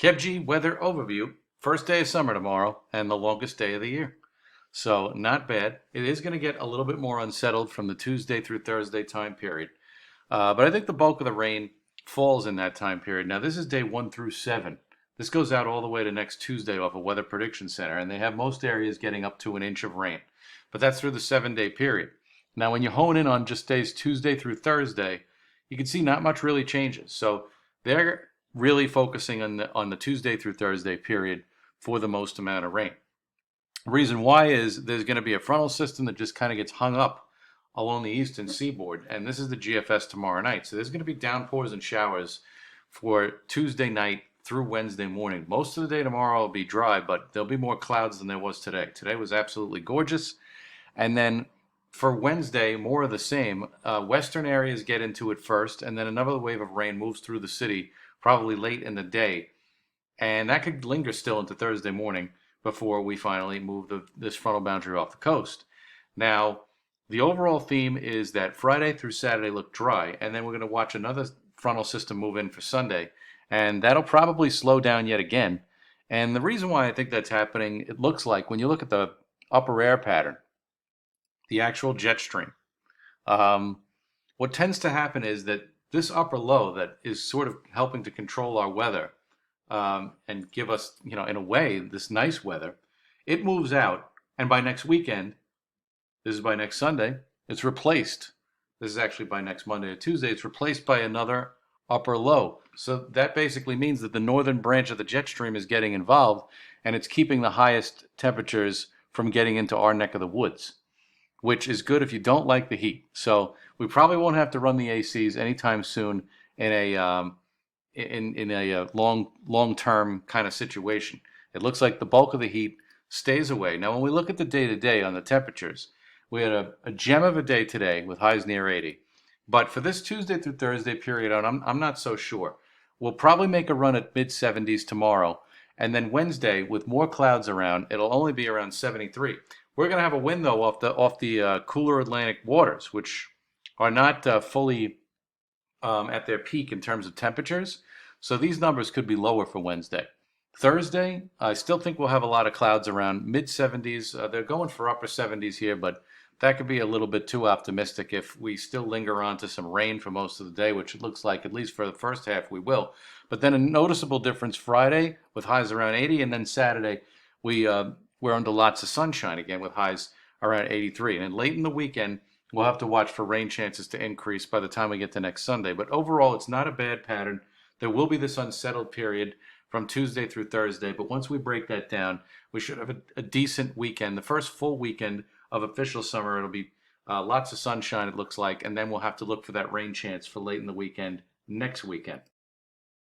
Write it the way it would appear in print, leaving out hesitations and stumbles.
KevG weather overview. First day of summer tomorrow and the longest day of the year. So not bad. It is going to get a little bit more unsettled from the Tuesday through Thursday time period. But I think the bulk of the rain falls in that time period. Now this is day 1 through 7. This goes out all the way to next Tuesday off of Weather Prediction Center, and they have most areas getting up to an inch of rain. But that's through the 7 day period. Now when you hone in on just days Tuesday through Thursday, you can see not much really changes. So they're really focusing on the Tuesday through Thursday period for the most amount of rain. The reason why is there's going to be a frontal system that just kind of gets hung up along the eastern seaboard, and this is the GFS tomorrow night. So there's going to be downpours and showers for Tuesday night through Wednesday morning. Most of the day tomorrow will be dry, but there'll be more clouds than there was today. Today was absolutely gorgeous. And then for Wednesday, more of the same. Western areas get into it first, and then another wave of rain moves through the city probably late in the day. And that could linger still into Thursday morning before we finally move this frontal boundary off the coast. Now, the overall theme is that Friday through Saturday look dry, and then we're going to watch another frontal system move in for Sunday, and that'll probably slow down yet again. And the reason why I think that's happening, it looks like when you look at the upper air pattern, the actual jet stream, what tends to happen is that this upper low that is sort of helping to control our weather and give us, in a way, this nice weather, it moves out, and by next weekend, this is by next Sunday, it's replaced. This is actually by next Monday or Tuesday, it's replaced by another upper low. So that basically means that the northern branch of the jet stream is getting involved, and it's keeping the highest temperatures from getting into our neck of the woods, which is good if you don't like the heat. So we probably won't have to run the ACs anytime soon in a long-term kind of situation. It looks like the bulk of the heat stays away. Now, when we look at the day-to-day on the temperatures, we had a gem of a day today with highs near 80. But for this Tuesday through Thursday period, I'm not so sure. We'll probably make a run at mid-70s tomorrow, and then Wednesday, with more clouds around, it'll only be around 73. We're going to have a wind, though, off the cooler Atlantic waters, which are not fully at their peak in terms of temperatures. So these numbers could be lower for Wednesday. Thursday, I still think we'll have a lot of clouds around mid-70s. They're going for upper 70s here, but that could be a little bit too optimistic if we still linger on to some rain for most of the day, which it looks like, at least for the first half, we will. But then a noticeable difference Friday with highs around 80, and then Saturday, we're under lots of sunshine again with highs around 83. And then late in the weekend, we'll have to watch for rain chances to increase by the time we get to next Sunday. But overall, it's not a bad pattern. There will be this unsettled period from Tuesday through Thursday, but once we break that down, we should have a decent weekend. The first full weekend of official summer, it'll be lots of sunshine, it looks like, and then we'll have to look for that rain chance for late in the weekend next weekend.